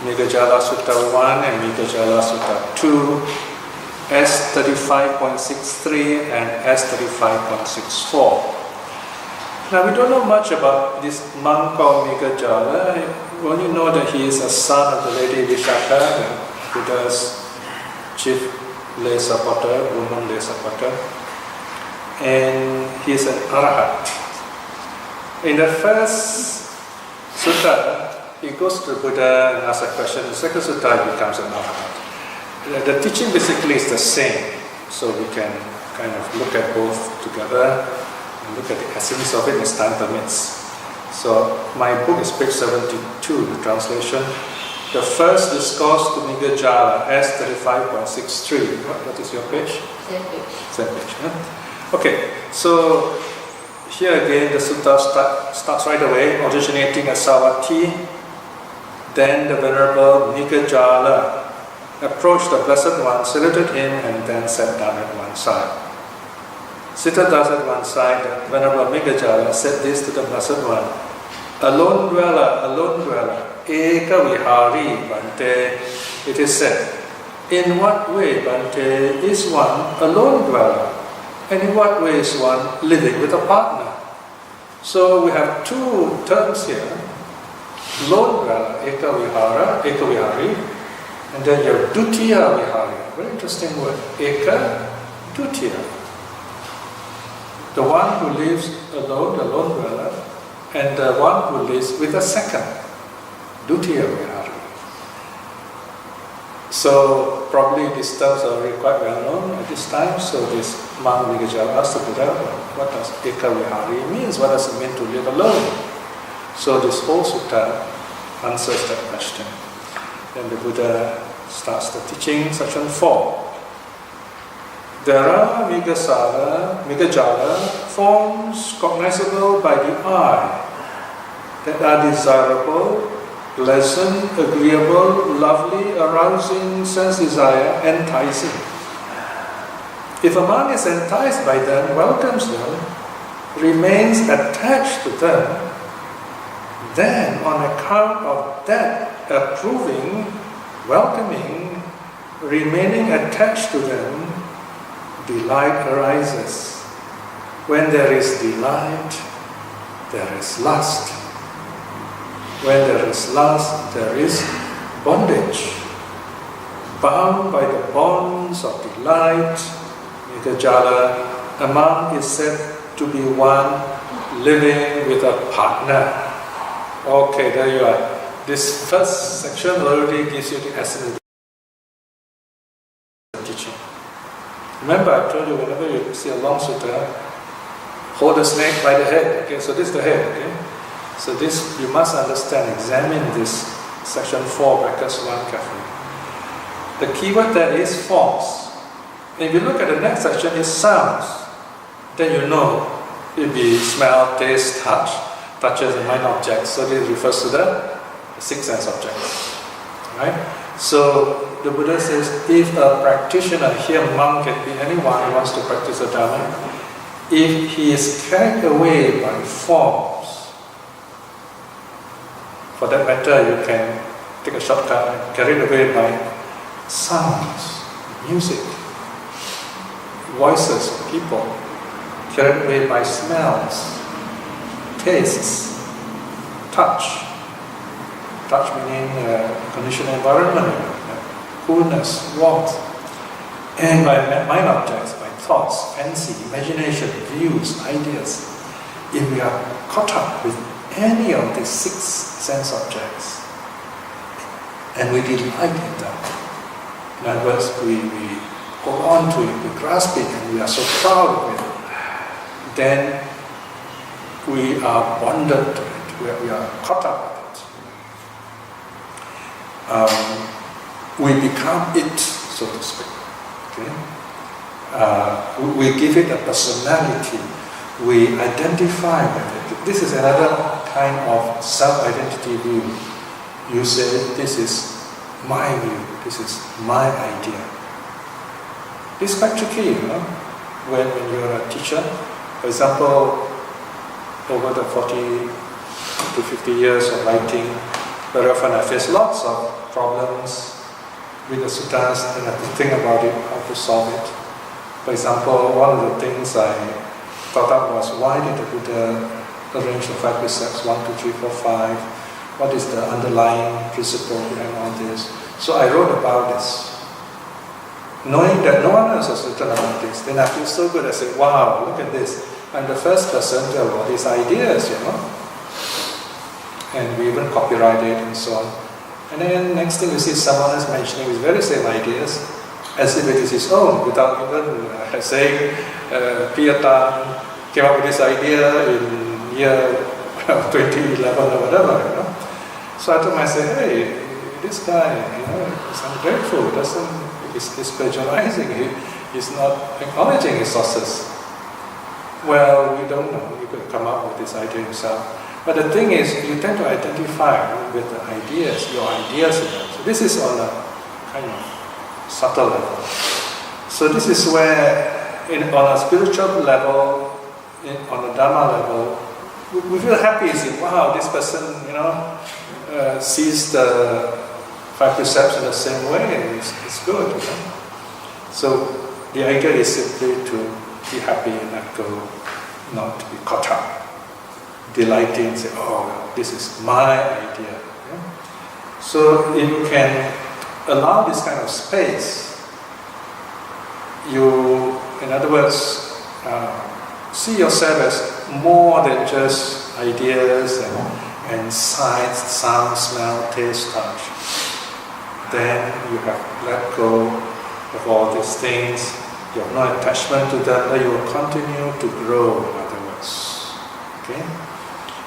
Megajala Sutta 1 and Megajala Sutta 2, S35.63 and S35.64. Now we don't know much about this monk called Megajala. We only know that he is a son of the Lady Vishaka, the Buddha's chief lay supporter, woman lay supporter, and he is an arahat. In the first sutta, he goes to the Buddha and asks a question. In the second sutta, he becomes an arahat. The teaching basically is the same, so we can kind of look at both together and look at the essence of it as time permits. So my book is page 72, the translation. The first discourse to Megajala, S35.63. What is your page? Same page. Same page. Huh? Okay, so here again the sutta starts right away, originating at Savatthi. Then the Venerable Megajala approached the Blessed One, saluted him, and then sat down at one side. Seated thus at one side, the Venerable Megajala said this to the Blessed One: alone dweller, eka vihari, Bhante. It is said, in what way, Bhante, is one a lone dweller? And in what way is one living with a partner? So we have two terms here. Lone dweller, eka vihari, and then you have dutiya vihari. Very interesting word. Eka, dutiya. The one who lives alone, the lone dweller, and the one who lives with a second, dutiya vihari. So probably these terms are already quite well known at this time. So this monk Megajala asked the Buddha, what does eka vihari means? What does it mean to live alone? So this whole sutta answers that question. Then the Buddha starts the teaching, section 4. There are Megajala, forms cognizable by the eye that are desirable, pleasant, agreeable, lovely, arousing, sense desire, enticing. If a man is enticed by them, welcomes them, remains attached to them, then on account of that approving, welcoming, remaining attached to them, delight arises. When there is delight, there is lust. When there is lust, there is bondage. Bound by the bonds of delight, Megajala, a monk is said to be one living with a partner. Okay, there you are. This first section already gives you the essence of the teaching. Remember, I told you whenever you see a long sutta, hold the snake by the head. Okay, so this is the head. Okay, so this you must understand. Examine this section 4, brackets 1 carefully. The keyword there is forms. If you look at the next section, is sounds. Then you know it'll be smell, taste, touch. Touches and mind objects. So this refers to the six sense objects. Right? So the Buddha says, if a practitioner, here monk can be anyone who wants to practice the Dharma, if he is carried away by forms, for that matter, you can take a shortcut, carried away by sounds, music, voices of people, carried away by smells, tastes, touch. Touch meaning conditioned environment, coolness, warmth, and by mind objects, by thoughts, fancy, imagination, views, ideas. If we are caught up with any of these six sense objects, and we delight in them, in other words, we hold on to it, we grasp it, and we are so proud of it, then we are bonded to it, we are caught up with it. We become it, so to speak. Okay? We give it a personality. We identify with it. This is another kind of self-identity view. You say, this is my view, this is my idea. This is quite tricky, you know, when you're a teacher. For example, over the 40 to 50 years of writing, Very often I face lots of problems with the suttas and I have to think about it, how to solve it. For example, one of the things I thought up was, why did the Buddha arrange the 5 precepts, 1, 2, 3, 4, 5? What is the underlying principle behind all this? So I wrote about this. Knowing that no one else has written about this, then I feel so good. I said, wow, look at this. I'm the first person to have all these ideas, And we even copyright it and so on. And then next thing you see someone else mentioning these very same ideas as if it is his own, without even saying Piya Tan came up with this idea in year 2011 or whatever, So I told myself, hey, this guy, is ungrateful, he's plagiarizing, he's not acknowledging his sources. Well, we don't know, he could come up with this idea himself. But the thing is, you tend to identify with the ideas, your ideas in them. So this is on a kind of subtle level. So this is where, on a spiritual level, on a Dharma level, we feel happy, see, wow, this person, sees the 5 precepts in the same way, and it's good. So the idea is simply to be happy and let go, not to be caught up. Delighting, say, oh, this is my idea. So if you can allow this kind of space, you, in other words, see yourself as more than just ideas and sights, sound, smell, taste, touch. Then you have let go of all these things, you have no attachment to them, then you will continue to grow, in other words. Okay?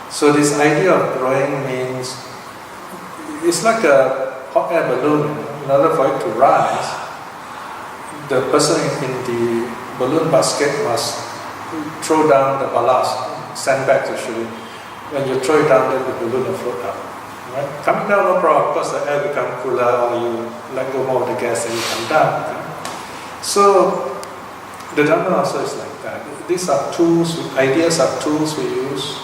So this idea of growing means, it's like a hot air balloon. In order for it to rise, the person in the balloon basket must throw down the ballast, sandbags usually. When you throw it down, then the balloon will float up. Right? Coming down, no problem, because the air becomes cooler, or you let go more of the gas and you come down. Okay? So the Dhamma also is like that. These are tools, ideas are tools we use.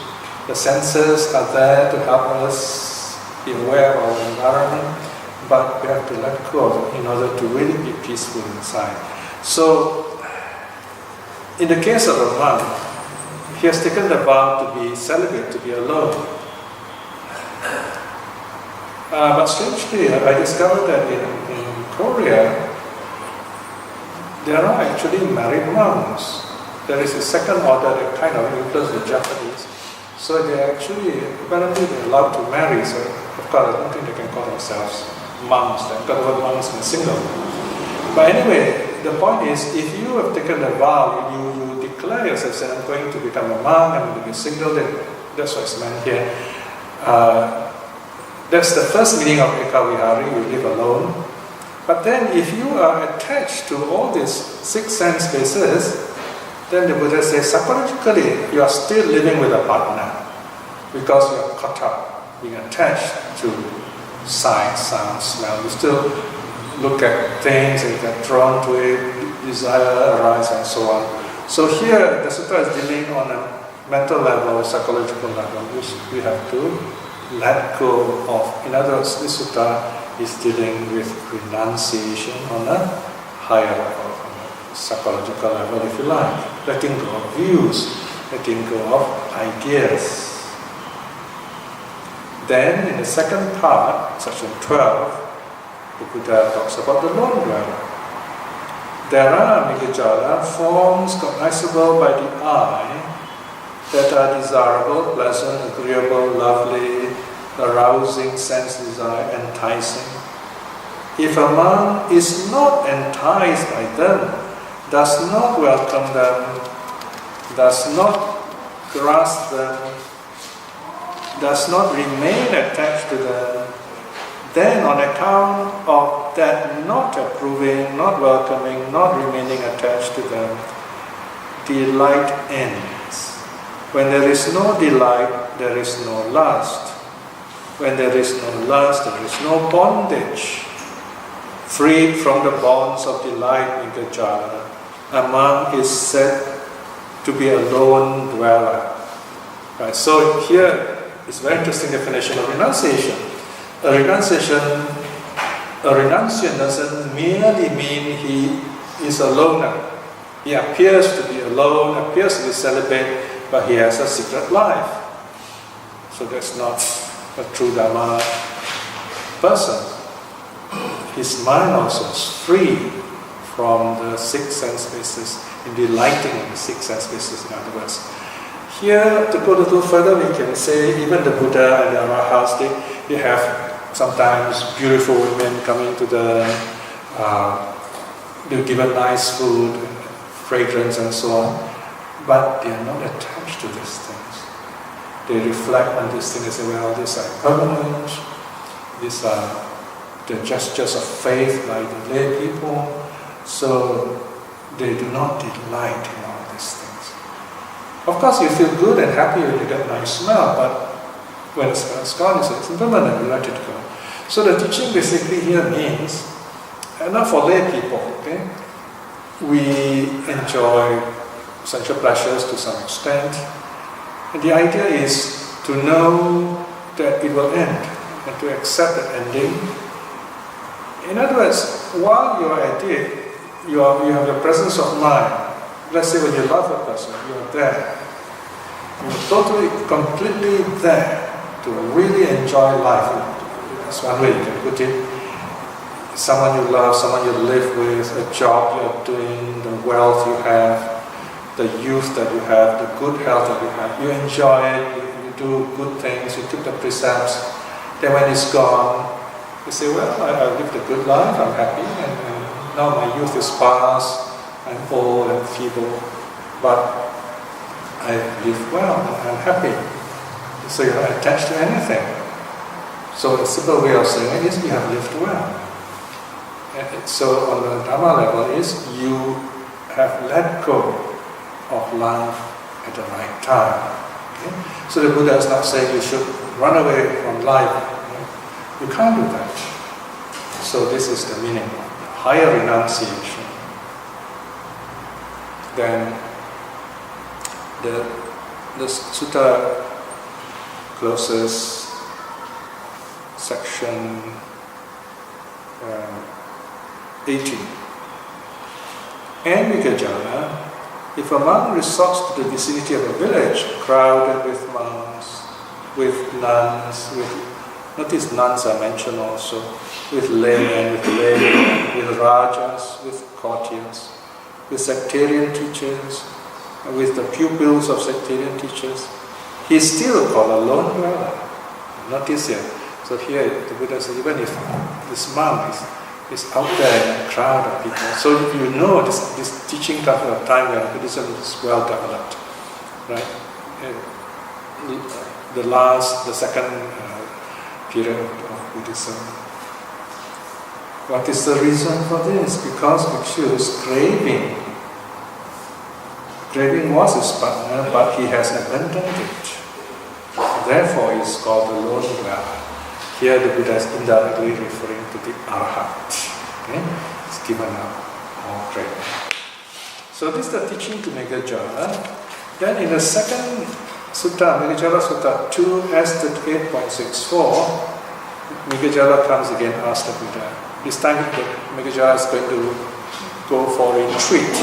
The senses are there to help us be aware of our environment, but we have to let go of it in order to really be peaceful inside. So, in the case of a monk, he has taken the vow to be celibate, to be alone. But strangely, I discovered that in Korea, there are actually married monks. There is a second order that kind of influenced the Japanese. So they actually, apparently they're allowed to marry, so of course I don't think they can call themselves monks, because the word monks means single. But anyway, the point is, if you have taken the vow, you declare yourself, saying, I'm going to become a monk, I'm going to be single, then that's what's meant here. That's the first meaning of Ekavihari, you live alone. But then if you are attached to all these 6 sense bases, then the Buddha says, psychologically, you are still living with a partner because you are caught up, being attached to sight, sound, smell. You still look at things and get drawn to it, desire arises and so on. So here, the sutta is dealing on a mental level, psychological level, which we have to let go of. In other words, this sutta is dealing with renunciation on a higher level, psychological level, if you like, letting go of views, letting go of ideas. Then, in the second part, section 12, the Buddha talks about the lone dweller. There are Migajala forms cognizable by the eye that are desirable, pleasant, agreeable, lovely, arousing sense desire, enticing. If a monk is not enticed by them, does not welcome them, does not grasp them, does not remain attached to them, then on account of that not approving, not welcoming, not remaining attached to them, delight ends. When there is no delight, there is no lust. When there is no lust, there is no bondage. Freed from the bonds of delight in Gajala, a monk is said to be a lone dweller. Right, so here is a very interesting definition of renunciation. A renunciant doesn't merely mean he is a loner. He appears to be alone, appears to be celibate, but he has a secret life. So that's not a true Dharma person. His mind also is free from the six sense bases, in delighting in the six sense bases, in other words. Here, to go a little further, we can say even the Buddha and the Arahats, they have sometimes beautiful women coming to the, they're given nice food, fragrance and so on, but they are not attached to these things. They reflect on these things and say, well, these are permanent, these are the gestures of faith by the lay people, so they do not delight in all these things. Of course, you feel good and happy when you get a nice smell, but when it's gone, it's impermanent, you let it go. So the teaching basically here means, not for lay people, okay? We enjoy sensual pleasures to some extent, and the idea is to know that it will end and to accept that ending. In other words, while you are at it, you have the presence of mind. Let's say when you love a person, you are there. You're totally, completely there to really enjoy life. That's one way you can put it. Someone you love, someone you live with, a job you're doing, the wealth you have, the youth that you have, the good health that you have. You enjoy it, you do good things, you keep the precepts. Then when it's gone, you say, well, I lived a good life, I'm happy, and now my youth is past, I'm old and feeble, but I live well, I'm happy. So you're not attached to anything. So a simple way of saying it is you have lived well. And so on the Dharma level is you have let go of life at the right time. Okay? So the Buddha is not saying you should run away from life. You can't do that. So this is the meaning of higher renunciation. Then the sutta closes section 18. And Mikajana, if a monk resorts to the vicinity of a village crowded with monks, with nuns, notice nuns are mentioned also, with laymen, with rajas, with courtiers, with sectarian teachers, with the pupils of sectarian teachers, he is still called a lone dweller. Notice here. So here the Buddha says, even if this monk is out there in a crowd of people, so you know this teaching comes from a time when Buddhism is well developed, right? The second period of Buddhism. What is the reason for this? Because Bhikshu is craving. Craving was his partner, but he has abandoned it. Therefore, he is called the lone dweller. Here, the Buddha is indirectly referring to the Arhat. Okay? He's given up all craving. So, this is the teaching to Megajala. Then, in the second sutta, Megajala Sutta 2S38.64, Megajala comes again, asks the Buddha. This time, Megajala is going to go for a retreat.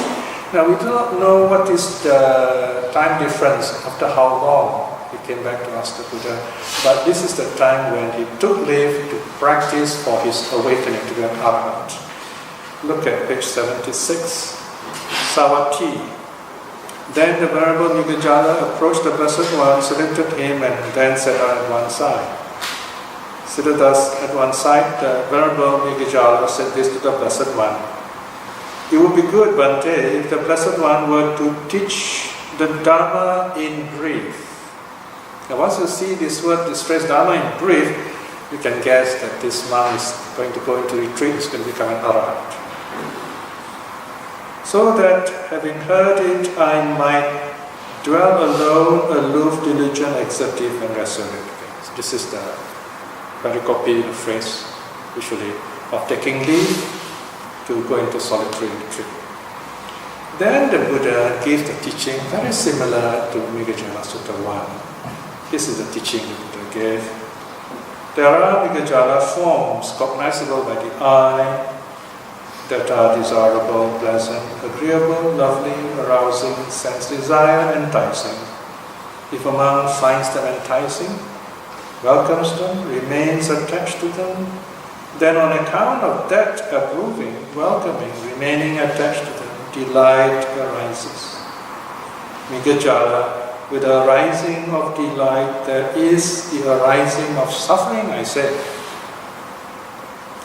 Now, we do not know what is the time difference, after how long he came back to ask the Buddha. But this is the time when he took leave to practice for his awakening to be an Arhat. Look at page 76. Savatthi. Then the Venerable Megajala approached the Blessed One, saluted him, and then sat down at one side. Seated thus at one side, the Venerable Megajala said this to the Blessed One. It would be good, Bhante, if the Blessed One were to teach the Dharma in brief. Now once you see this word, this phrase Dharma in brief, you can guess that this monk is going to go into retreat, is going to become an Arhat. So that, having heard it, I might dwell alone, aloof, diligent, exertive, and resolute. So this is the pericope, the phrase, usually, of taking leave to go into solitary retreat. Then the Buddha gave the teaching very similar to Megajala Sutta 1. This is the teaching the Buddha gave. There are Migajala forms cognizable by the eye that are desirable, pleasant, agreeable, lovely, arousing, sense desire, enticing. If a monk finds them enticing, welcomes them, remains attached to them, then on account of that approving, welcoming, remaining attached to them, delight arises. Migajala, with the arising of delight, there is the arising of suffering, I said.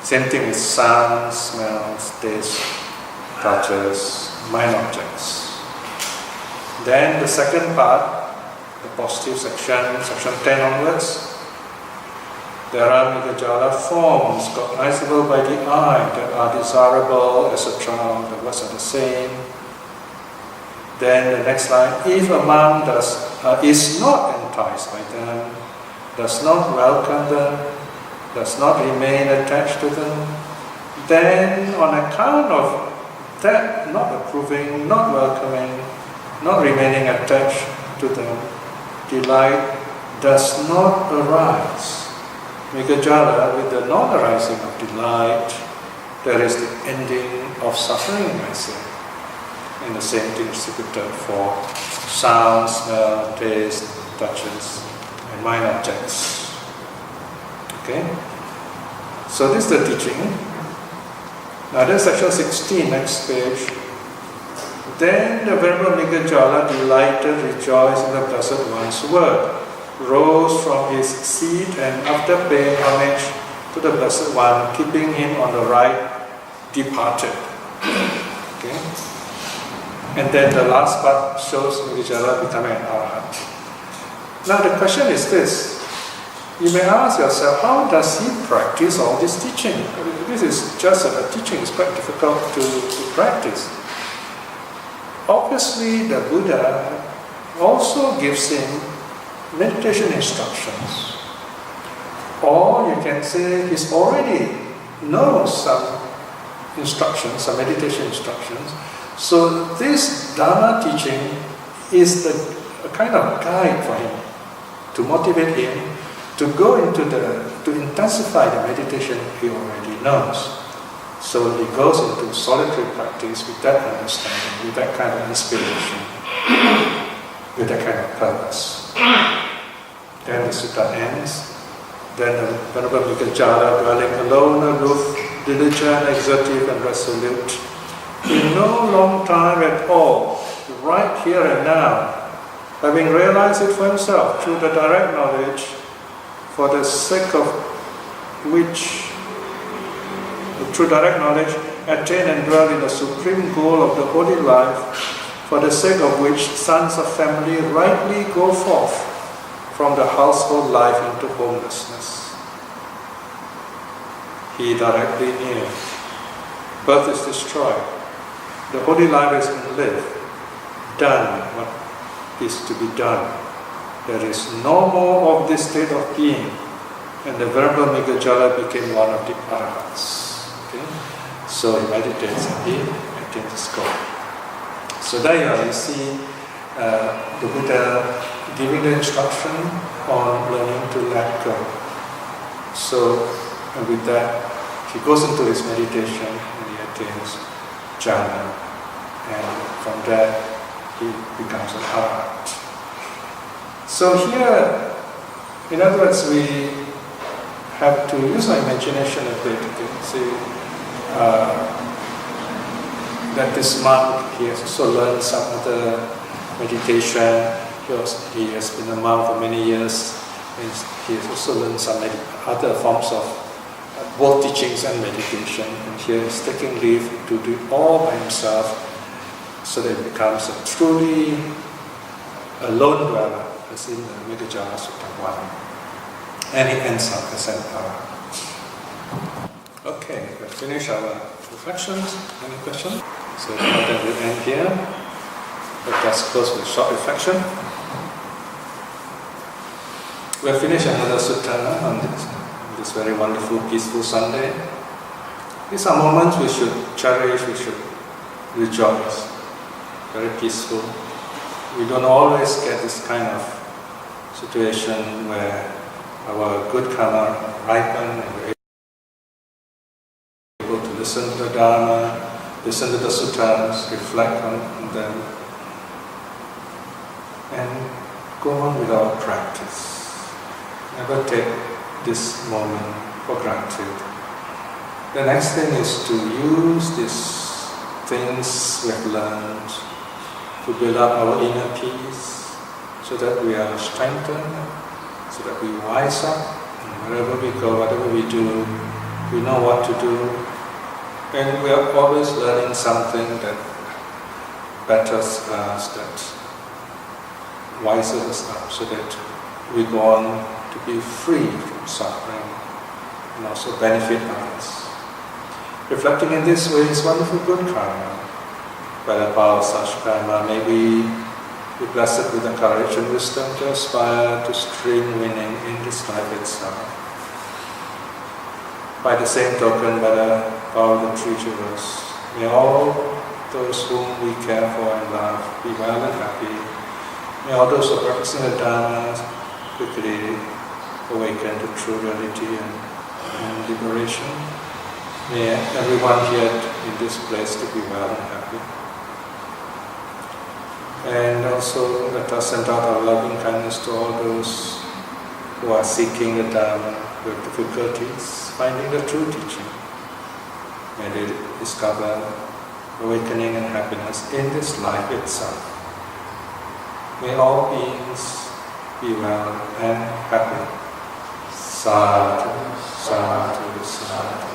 Same thing with sounds, smells, taste, touches, mind objects. Then the second part, the positive section 10 onwards, there are Migajala forms cognizable by the eye that are desirable, etc. The words are the same. Then the next line, if a monk is not enticed by them, does not welcome them, does not remain attached to them, then on account of that not approving, not welcoming, not remaining attached to them, delight does not arise. Migajala, with the non-arising of delight, there is the ending of suffering, I say. And the same thing is repeated for sound, smell, taste, touches, and mind objects. Okay? So this is the teaching. Now then section 16, next page. Then the Venerable Migajala, delighted, rejoiced in the Blessed One's word, rose from his seat and after paying homage to the Blessed One, keeping him on the right, departed. Okay? And then the last part shows Migajala becoming an arahant. Now the question is this. You may ask yourself, how does he practice all this teaching? This is just a teaching, it's quite difficult to practice. Obviously, the Buddha also gives him meditation instructions. Or you can say he's already knows some instructions, some meditation instructions. So this Dharma teaching is a kind of guide for him, to motivate him to go to intensify the meditation he already knows. So he goes into solitary practice with that understanding, with that kind of inspiration, with that kind of purpose. Then the sutta ends. Then the Venerable Migajala, dwelling alone, aloof, diligent, exertive, and resolute, in no long time at all, right here and now, having realized it for himself through the direct knowledge, for the sake of which, through direct knowledge, attain and dwell in the supreme goal of the holy life, for the sake of which sons of family rightly go forth from the household life into homelessness. He directly knew birth is destroyed, the holy life is lived, done what is to be done. There is no more of this state of being, and the Venerable Migajala became one of the arahants. Okay? So he meditates and he attains this goal. So there you see the Buddha giving the instruction on learning to let go. So with that, he goes into his meditation and he attains jhana, and from that he becomes an arahant. So here, in other words, we have to use our imagination a bit to see that this monk, he has also learned some other meditation. He has been a monk for many years. He has also learned some other forms of both teachings and meditation. And here he's taking leave to do it all by himself, so that it becomes a truly lone dweller, as in the Migajala Sutta 1. And he ends up as an arahant. Okay, we've finished our reflections. Any questions? So now that we end here, let us close with a short reflection. We have finished another sutta on this very wonderful, peaceful Sunday. These are moments we should cherish, we should rejoice. Very peaceful. We don't always get this kind of situation where our good karma ripen and we're able to listen to the Dharma, listen to the suttas, reflect on them, and go on with our practice. Never take this moment for granted. The next thing is to use these things we have learned to build up our inner peace, so that we are strengthened, so that we wise up, and wherever we go, whatever we do, we know what to do, and we are always learning something that betters us, that wises us up, so that we go on to be free from suffering and also benefit others. Reflecting in this way is wonderful good karma. By the power of such karma, may we be blessed with the courage and wisdom to aspire to string winning in this life itself. By the same token, by the power of the three jewels, may all those whom we care for and love be well and happy. May all those who are practicing the Dharma quickly awaken to true reality and liberation. May everyone here in this place to be well and happy. And also let us send out our loving kindness to all those who are seeking the Dharma, who have difficulties finding the true teaching. May they discover awakening and happiness in this life itself. May all beings be well and happy. Sadhu, sadhu, sadhu.